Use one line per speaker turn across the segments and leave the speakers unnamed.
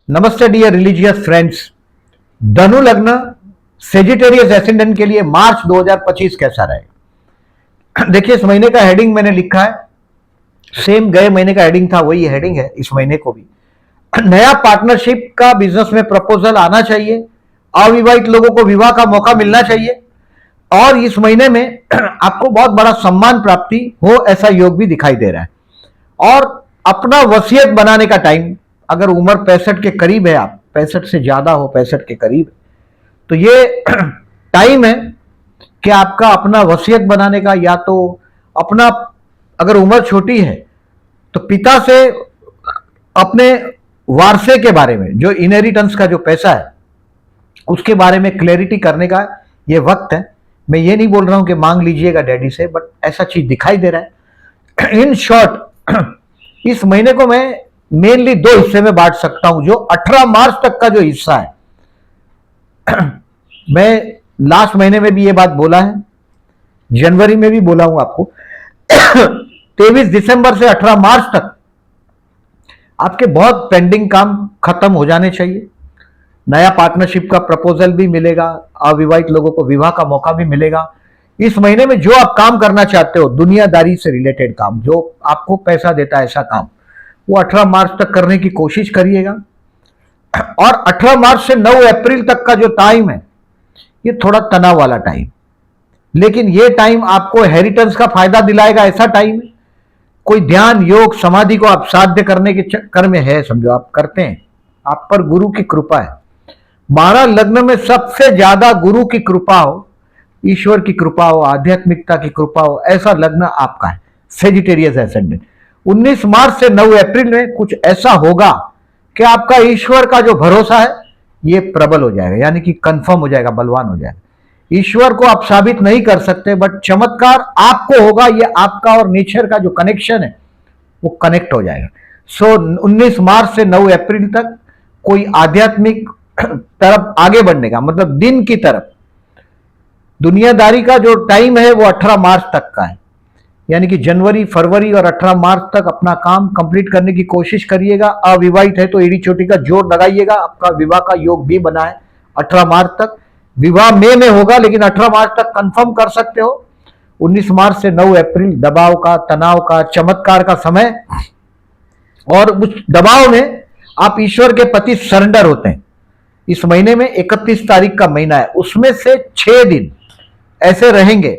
नमस्ते dear religious friends. धनु लग्न सेजिटेरियस एसेंडेंट के लिए मार्च 2025 कैसा रहेगा? देखिए, इस महीने का हेडिंग मैंने लिखा है, सेम गए महीने का हेडिंग था वही हेडिंग है इस महीने को भी। नया पार्टनरशिप का बिजनेस में प्रपोजल आना चाहिए, अविवाहित लोगों को विवाह का मौका मिलना चाहिए और इस महीने में आपको बहुत बड़ा सम्मान प्राप्ति हो ऐसा योग भी दिखाई दे रहा है। और अपना वसीयत बनाने का टाइम, अगर उम्र 65 के करीब है, आप 65 से ज्यादा हो, 65 के करीब, तो ये टाइम है कि आपका अपना वसीयत बनाने का, या तो अपना, अगर उम्र छोटी है तो पिता से अपने वारसे के बारे में, जो इनहेरिटेंस का जो पैसा है उसके बारे में क्लैरिटी करने का ये वक्त है। मैं ये नहीं बोल रहा हूं कि मांग लीजिएगा डैडी से, बट ऐसा चीज दिखाई दे रहा है। इन शॉर्ट इस महीने को मैं मेनली दो हिस्से में बांट सकता हूं। जो 18 मार्च तक का जो हिस्सा है, मैं लास्ट महीने में भी ये बात बोला है, जनवरी में भी बोला हूं आपको। 23 दिसंबर से 18 मार्च तक आपके बहुत पेंडिंग काम खत्म हो जाने चाहिए। नया पार्टनरशिप का प्रपोजल भी मिलेगा, अविवाहित लोगों को विवाह का मौका भी मिलेगा। इस महीने में जो आप काम करना चाहते हो, दुनियादारी से रिलेटेड काम, जो आपको पैसा देता है ऐसा काम, वो 18 मार्च तक करने की कोशिश करिएगा। और 18 मार्च से 9 अप्रैल तक का जो टाइम है, ये थोड़ा तनाव वाला टाइम, लेकिन ये टाइम आपको हेरिटेंस का फायदा दिलाएगा ऐसा टाइम है। कोई ध्यान योग समाधि को आप साध्य करने के चक्कर में है, समझो आप करते हैं, आप पर गुरु की कृपा है। 12 लग्न में सबसे ज्यादा गुरु की कृपा हो, ईश्वर की कृपा हो, आध्यात्मिकता की कृपा हो, ऐसा लग्न आपका है, सेजिटेरियस एसेंडेंट। 19 मार्च से 9 अप्रैल में कुछ ऐसा होगा कि आपका ईश्वर का जो भरोसा है ये प्रबल हो जाएगा, यानी कि कंफर्म हो जाएगा, बलवान हो जाएगा। ईश्वर को आप साबित नहीं कर सकते, बट चमत्कार आपको होगा। ये आपका और नेचर का जो कनेक्शन है वो कनेक्ट हो जाएगा। सो 19 मार्च से 9 अप्रैल तक कोई आध्यात्मिक तरफ आगे बढ़ने का, मतलब दिन की तरफ, दुनियादारी का जो टाइम है वो 18 मार्च तक का है, यानी कि जनवरी फरवरी और 18 मार्च तक अपना काम कंप्लीट करने की कोशिश करिएगा। अविवाहित है तो एड़ी चोटी का जोर लगाइएगा, आपका विवाह का योग भी बना है 18 मार्च तक। विवाह मई में होगा, लेकिन 18 मार्च तक कंफर्म कर सकते हो। 19 मार्च से 9 अप्रैल दबाव का, तनाव का, चमत्कार का समय, और उस दबाव में आप ईश्वर के प्रति सरेंडर होते हैं। इस महीने में 31 तारीख का महीना है, उसमें से 6 दिन ऐसे रहेंगे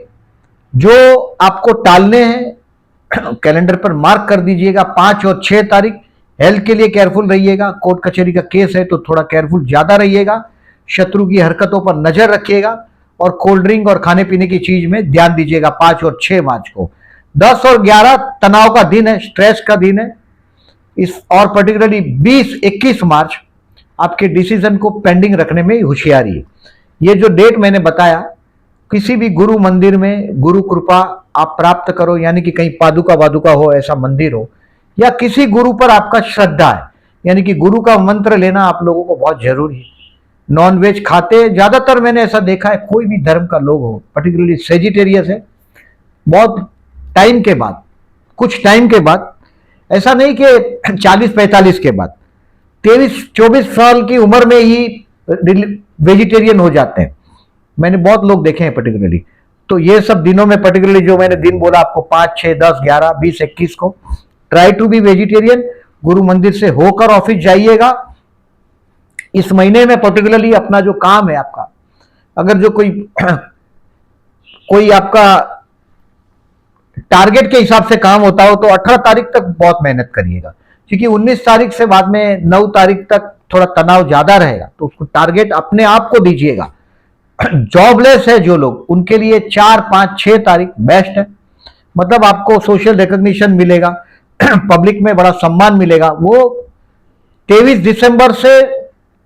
जो आपको टालने हैं। कैलेंडर पर मार्क कर दीजिएगा। 5 और 6 तारीख हेल्थ के लिए केयरफुल रहिएगा। कोर्ट कचहरी का केस है तो थोड़ा केयरफुल ज्यादा रहिएगा। शत्रु की हरकतों पर नजर रखिएगा और कोल्ड ड्रिंक और खाने पीने की चीज में ध्यान दीजिएगा 5 और 6 मार्च को। 10 और 11 तनाव का दिन है, स्ट्रेस का दिन है। इस और पर्टिकुलरली 20-21 मार्च आपके डिसीजन को पेंडिंग रखने में होशियारी है। ये जो डेट मैंने बताया, किसी भी गुरु मंदिर में गुरु कृपा आप प्राप्त करो, यानी कि कहीं पादुका वादुका हो, ऐसा मंदिर हो, या किसी गुरु पर आपका श्रद्धा है, यानी कि गुरु का मंत्र लेना आप लोगों को बहुत जरूरी है। नॉन वेज खाते ज्यादातर मैंने ऐसा देखा है, कोई भी धर्म का लोग हो, पर्टिकुलरली सेजिटेरियस है, बहुत टाइम के बाद, कुछ टाइम के बाद, ऐसा नहीं कि 40-45 के बाद, 23-24 साल की उम्र में ही वेजिटेरियन हो जाते हैं। मैंने बहुत लोग देखे हैं पर्टिकुलरली। तो ये सब दिनों में, पर्टिकुलरली जो मैंने दिन बोला आपको, 5, 6, 10, 11, 20, 21 को ट्राई टू बी वेजिटेरियन। गुरु मंदिर से होकर ऑफिस जाइएगा। इस महीने में पर्टिकुलरली अपना जो काम है आपका, अगर जो कोई आपका टारगेट के हिसाब से काम होता हो तो 18 तारीख तक बहुत मेहनत करिएगा, क्योंकि 19 तारीख से बाद में 9 तारीख तक थोड़ा तनाव ज्यादा रहेगा, तो उसको टारगेट अपने आप को दीजिएगा। जॉबलेस है जो लोग, उनके लिए 4, 5, 6 तारीख बेस्ट है। मतलब आपको सोशल रिकॉग्निशन मिलेगा, पब्लिक में बड़ा सम्मान मिलेगा। वो 23 दिसंबर से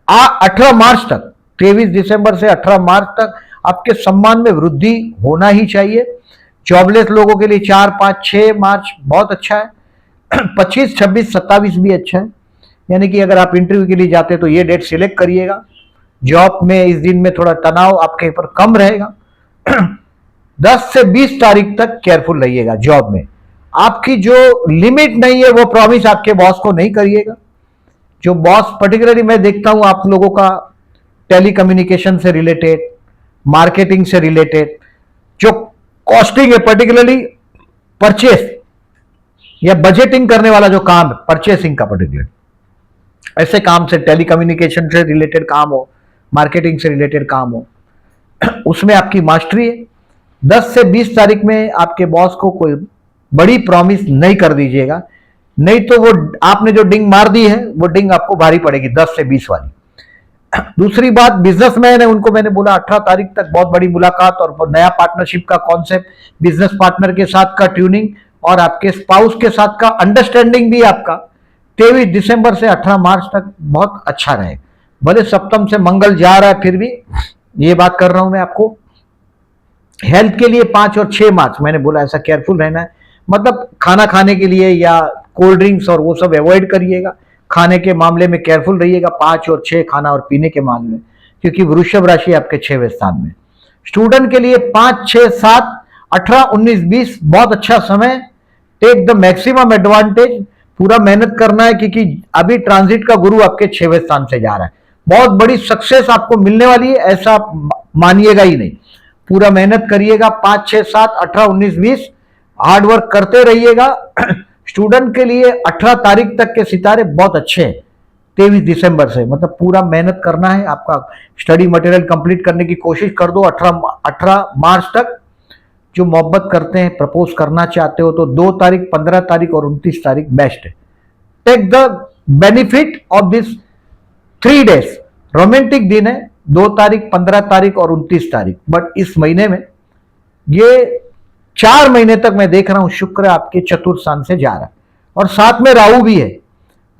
18 मार्च तक, 23 दिसंबर से 18 मार्च तक आपके सम्मान में वृद्धि होना ही चाहिए। जॉबलेस लोगों के लिए 4, 5, 6 मार्च बहुत अच्छा है। 25, 26, 27 भी अच्छा है, यानी कि अगर आप इंटरव्यू के लिए जाते हैं तो ये डेट सिलेक्ट करिएगा। जॉब में इस दिन में थोड़ा तनाव आपके ऊपर कम रहेगा। 10 से 20 तारीख तक केयरफुल रहिएगा। जॉब में आपकी जो लिमिट नहीं है वो प्रॉमिस आपके बॉस को नहीं करिएगा। जो बॉस पर्टिकुलरली मैं देखता हूं आप लोगों का टेलीकम्युनिकेशन से रिलेटेड, मार्केटिंग से रिलेटेड, जो कॉस्टिंग है पर्टिकुलरली परचेस या बजटिंग करने वाला जो काम है परचेसिंग का पर्टिकुलर, ऐसे काम से टेलीकम्युनिकेशन से रिलेटेड काम हो, मार्केटिंग से रिलेटेड काम हो, उसमें आपकी मास्टरी है। 10 से 20 तारीख में आपके बॉस को कोई बड़ी प्रॉमिस नहीं कर दीजिएगा, नहीं तो वो आपने जो डिंग मार दी है वो डिंग आपको भारी पड़ेगी 10 से 20 वाली। दूसरी बात, बिजनेसमैन है उनको मैंने बोला 18 तारीख तक बहुत बड़ी मुलाकात और नया पार्टनरशिप का कॉन्सेप्ट, बिजनेस पार्टनर के साथ का ट्यूनिंग और आपके स्पाउस के साथ का अंडरस्टैंडिंग भी आपका 23 दिसंबर से 18 मार्च तक बहुत अच्छा रहे। भले सप्तम से मंगल जा रहा है, फिर भी ये बात कर रहा हूं मैं आपको। हेल्थ के लिए 5 और 6 मार्च मैंने बोला ऐसा केयरफुल रहना है, मतलब खाना खाने के लिए या कोल्ड ड्रिंक्स और वो सब अवॉइड करिएगा, खाने के मामले में केयरफुल रहिएगा 5 और 6 खाना और पीने के मामले में, क्योंकि वृषभ राशि आपके 6वें स्थान में। स्टूडेंट के लिए 5, 6, 7, 18, 19, 20 बहुत अच्छा समय, टेक द मैक्सिमम एडवांटेज, पूरा मेहनत करना है क्योंकि अभी ट्रांजिट का गुरु आपके 6वें स्थान से जा रहा है। बहुत बड़ी सक्सेस आपको मिलने वाली है ऐसा आप मानिएगा ही नहीं, पूरा मेहनत करिएगा। 5, 6, 7, 18, 19, 20 हार्ड वर्क करते रहिएगा। स्टूडेंट के लिए 18 तारीख तक के सितारे बहुत अच्छे हैं, 23 दिसंबर से, मतलब पूरा मेहनत करना है, आपका स्टडी मटेरियल कंप्लीट करने की कोशिश कर दो 18 मार्च तक। जो मोहब्बत करते हैं, प्रपोज करना चाहते हो तो 2 तारीख, 15 तारीख और 29 तारीख बेस्ट है। Take the benefit of this 3 days, romantic दिन है 2 तारीख, 15 तारीख और 29 तारीख। बट इस महीने में ये 4 महीने तक मैं देख रहा हूं शुक्र आपके चतुर्थ स्थान से जा रहा है और साथ में राहु भी है।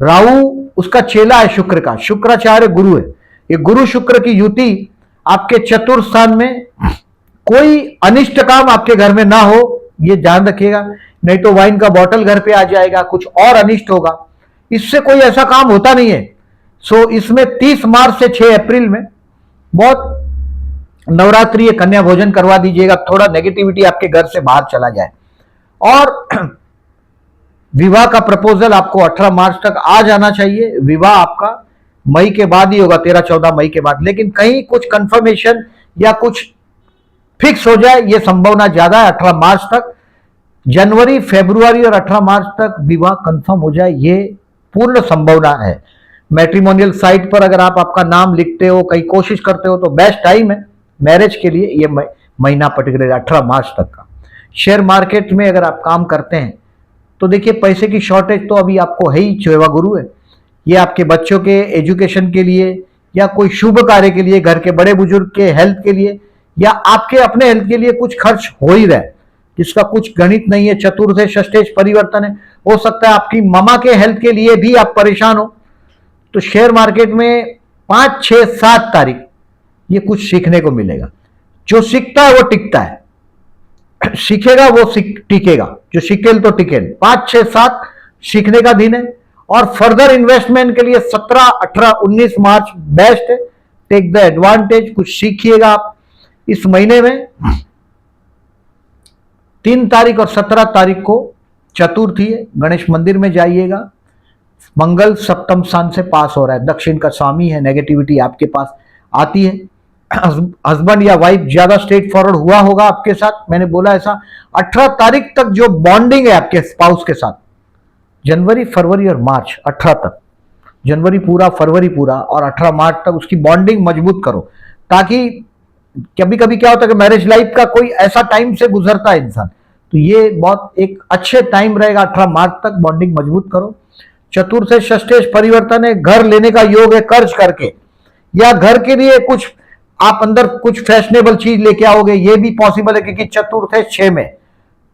राहु उसका चेला है शुक्र का, शुक्राचार्य गुरु है। ये गुरु शुक्र की युति आपके चतुर्थ स्थान में, कोई अनिष्ट काम आपके घर में ना हो ये ध्यान रखिएगा, नहीं तो वाइन का बॉटल घर पे आ जाएगा, कुछ और अनिष्ट होगा। इससे कोई ऐसा काम होता नहीं है। सो इसमें 30 मार्च से 6 अप्रैल में बहुत नवरात्रि कन्या भोजन करवा दीजिएगा, थोड़ा नेगेटिविटी आपके घर से बाहर चला जाए। और विवाह का प्रपोजल आपको 18 मार्च तक आ जाना चाहिए। विवाह आपका मई के बाद ही होगा, 13-14 मई के बाद, लेकिन कहीं कुछ कंफर्मेशन या कुछ फिक्स हो जाए ये संभावना ज्यादा है 18 मार्च तक। जनवरी, फरवरी और 18 मार्च तक विवाह कंफर्म हो जाए ये पूर्ण संभावना है। मैट्रिमोनियल साइट पर अगर आप आपका नाम लिखते हो, कहीं कोशिश करते हो तो बेस्ट टाइम है मैरिज के लिए ये महीना पर्टिकुलर 18 मार्च तक का। शेयर मार्केट में अगर आप काम करते हैं तो देखिए पैसे की शॉर्टेज तो अभी आपको है ही, चौवा गुरु है। ये आपके बच्चों के एजुकेशन के लिए या कोई शुभ कार्य के लिए, घर के बड़े बुजुर्ग के हेल्थ के लिए या आपके अपने हेल्थ के लिए कुछ खर्च हो ही रहा है, जिसका कुछ गणित नहीं है। चतुर्थ से षष्ठेश परिवर्तन है, हो सकता है आपकी मामा के हेल्थ के लिए भी आप परेशान हो। तो शेयर मार्केट में 5, 6, 7 तारीख ये कुछ सीखने को मिलेगा। जो सीखता है वो टिकता है, सीखेगा वो टिकेगा, जो सीखेल तो टिकेल। 5, 6, 7 सीखने का दिन है और फर्दर इन्वेस्टमेंट के लिए 17, 18, 19 मार्च बेस्ट है। टेक द एडवांटेज, कुछ सीखिएगा आप इस महीने में। 3 तारीख और 17 तारीख को चतुर्थी है, गणेश मंदिर में जाइएगा। मंगल सप्तम स्थान से पास हो रहा है, दक्षिण का स्वामी है, नेगेटिविटी आपके पास आती है। हस्बैंड या वाइफ ज्यादा स्ट्रेट फॉरवर्ड हुआ होगा आपके साथ, मैंने बोला ऐसा। 18 तारीख तक जो बॉन्डिंग है आपके स्पाउस के साथ, जनवरी, फरवरी और मार्च, 18 तक, जनवरी पूरा, फरवरी पूरा और 18 मार्च तक उसकी बॉन्डिंग मजबूत करो, ताकि कभी कभी क्या होता है कि मैरिज लाइफ का कोई ऐसा टाइम से गुजरता है इंसान, तो ये बहुत एक अच्छे टाइम रहेगा। 18 मार्च तक बॉन्डिंग मजबूत करो। चतुर्थ से षष्ठेश परिवर्तन है, घर लेने का योग है कर्ज करके, या घर के लिए कुछ आप अंदर कुछ फैशनेबल चीज लेके आओगे, ये भी पॉसिबल है क्योंकि चतुर्थ है 6 में,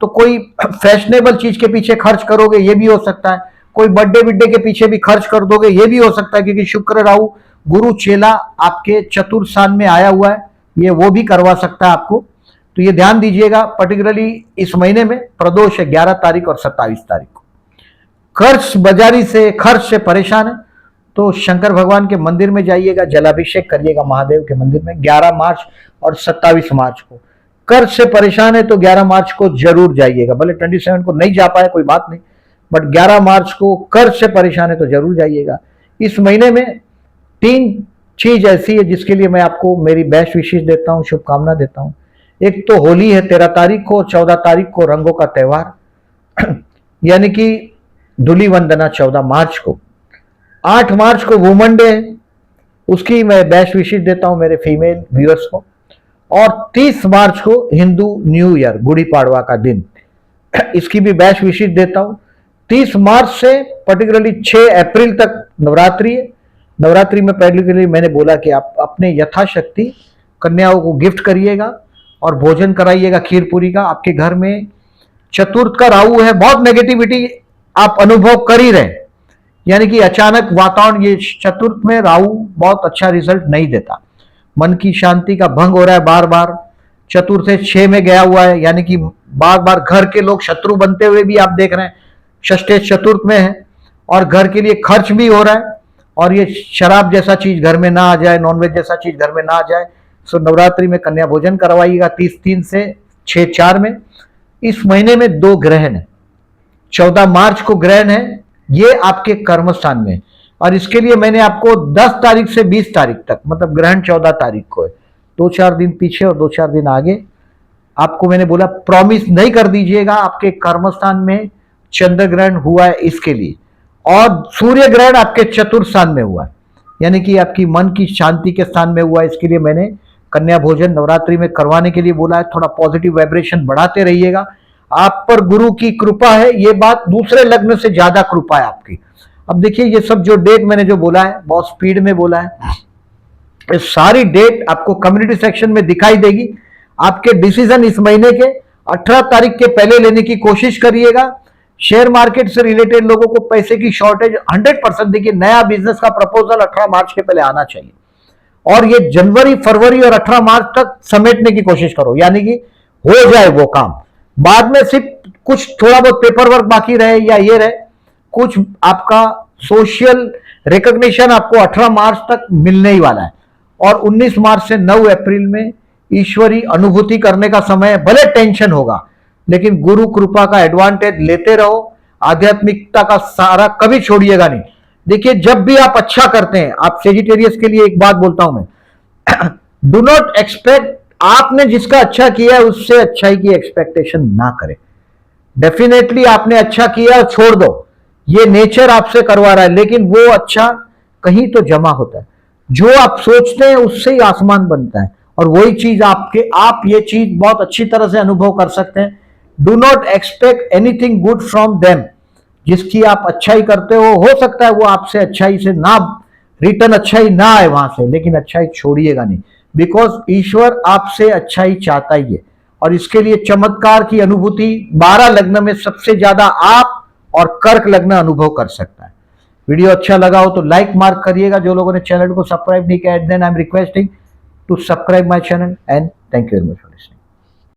तो कोई फैशनेबल चीज के पीछे खर्च करोगे ये भी हो सकता है। कोई बर्थडे के पीछे भी खर्च कर दोगे ये भी हो सकता है, क्योंकि शुक्र, राहु, गुरु, चेला आपके चतुर्थ स्थान में आया हुआ है, ये वो भी करवा सकता है आपको। तो ये ध्यान दीजिएगा, पर्टिकुलरली इस महीने में प्रदोष है 11 तारीख और 27 तारीख को। खर्च बाजारी से, खर्च से परेशान है तो शंकर भगवान के मंदिर में जाइएगा, जलाभिषेक करिएगा महादेव के मंदिर में 11 मार्च और 27 मार्च को। कर्ज से परेशान है तो 11 मार्च को जरूर जाइएगा, भले 27 को नहीं जा पाए कोई बात नहीं, बट 11 मार्च को कर्ज से परेशान है तो जरूर जाइएगा। इस महीने में 3 चीज ऐसी है जिसके लिए मैं आपको मेरी बेस्ट विशेष देता हूं, शुभकामना देता हूं। एक तो होली है 13 तारीख को, 14 तारीख को रंगों का त्योहार यानी कि धूली वंदना 14 मार्च को। 8 मार्च को वुमन डे है, उसकी मैं बेस्ट विशेष देता हूं मेरे फीमेल व्यूअर्स को। और 30 मार्च को हिंदू न्यू ईयर गुड़ी पाड़वा का दिन, इसकी भी बेस्ट विशेष देता हूं। 30 मार्च से पर्टिकुलरली 6 अप्रैल तक नवरात्रि है। नवरात्रि में पर्टिकुलरली मैंने बोला कि आप अपने यथाशक्ति कन्याओं को गिफ्ट करिएगा और भोजन कराइएगा खीर पूरी का। आपके घर में चतुर्थ का राहु है, बहुत नेगेटिविटी आप अनुभव कर ही रहे, यानी कि अचानक वातावरण, ये चतुर्थ में राहु बहुत अच्छा रिजल्ट नहीं देता, मन की शांति का भंग हो रहा है बार बार। चतुर्थ से 6 में गया हुआ है, यानी कि बार बार घर के लोग शत्रु बनते हुए भी आप देख रहे हैं। षष्ठे चतुर्थ में है और घर के लिए खर्च भी हो रहा है, और ये शराब जैसा चीज घर में ना आ जाए, नॉनवेज जैसा चीज घर में ना आ जाए। सो नवरात्रि में कन्या भोजन करवाइएगा 30/3 से 6/4 में। इस महीने में 2 ग्रहण है। 14 मार्च को ग्रहण है, ये आपके कर्म स्थान में, और इसके लिए मैंने आपको 10 तारीख से 20 तारीख तक, मतलब ग्रहण 14 तारीख को है, 2-4 दिन पीछे और 2-4 दिन आगे, आपको मैंने बोला प्रॉमिस नहीं कर दीजिएगा। आपके कर्म स्थान में चंद्र ग्रहण हुआ है इसके लिए, और सूर्य ग्रहण आपके चतुर्थ स्थान में हुआ है, यानी कि आपकी मन की शांति के स्थान में हुआ है। इसके लिए मैंने कन्या भोजन नवरात्रि में करवाने के लिए बोला है। थोड़ा पॉजिटिव वाइब्रेशन बढ़ाते रहिएगा। आप पर गुरु की कृपा है, ये बात दूसरे लग्न से ज्यादा कृपा है आपकी। अब देखिए, ये सब जो डेट मैंने जो बोला है बहुत स्पीड में बोला है, ये सारी डेट आपको कम्युनिटी सेक्शन में दिखाई देगी। आपके डिसीजन इस महीने के 18 तारीख के पहले लेने की कोशिश करिएगा। शेयर मार्केट से रिलेटेड लोगों को पैसे की शॉर्टेज 100%, देखिए नया बिजनेस का प्रपोजल 18 मार्च के पहले आना चाहिए, और ये जनवरी, फरवरी और 18 मार्च तक समेटने की कोशिश करो, यानी कि हो जाए वो काम। बाद में सिर्फ कुछ थोड़ा बहुत पेपर वर्क बाकी रहे या ये रहे, कुछ आपका सोशल रिकॉग्निशन आपको 18 मार्च तक मिलने ही वाला है। और 19 मार्च से 9 अप्रैल में ईश्वरी अनुभूति करने का समय है। भले टेंशन होगा, लेकिन गुरु कृपा का एडवांटेज लेते रहो। आध्यात्मिकता का सहारा कभी छोड़िएगा नहीं। देखिए, जब भी आप अच्छा करते हैं, आप सेजिटेरियस के लिए एक बात बोलता हूं मैं, डू नॉट एक्सपेक्ट, आपने जिसका अच्छा किया है उससे अच्छाई की एक्सपेक्टेशन ना करें। डेफिनेटली आपने अच्छा किया, छोड़ दो, ये नेचर आपसे करवा रहा है, लेकिन वो अच्छा कहीं तो जमा होता है। जो आप सोचते हैं उससे ही आसमान बनता है, और वही चीज आप ये चीज बहुत अच्छी तरह से अनुभव कर सकते हैं। Do not expect anything good from them. जिसकी आप अच्छाई करते हो सकता है वो आपसे अच्छाई से ना, रिटर्न अच्छाई ना आए वहां से, लेकिन अच्छाई छोड़िएगा नहीं, बिकॉज ईश्वर आपसे अच्छाई चाहता ही है। और इसके लिए चमत्कार की अनुभूति 12 लग्न में सबसे ज्यादा आप और कर्क लग्न अनुभव कर सकता है। वीडियो अच्छा लगा हो तो लाइक मार्क करिएगा। जो लोगों ने चैनल को सब्सक्राइब नहीं किया, then I am requesting to subscribe my channel, and thank you very much for listening.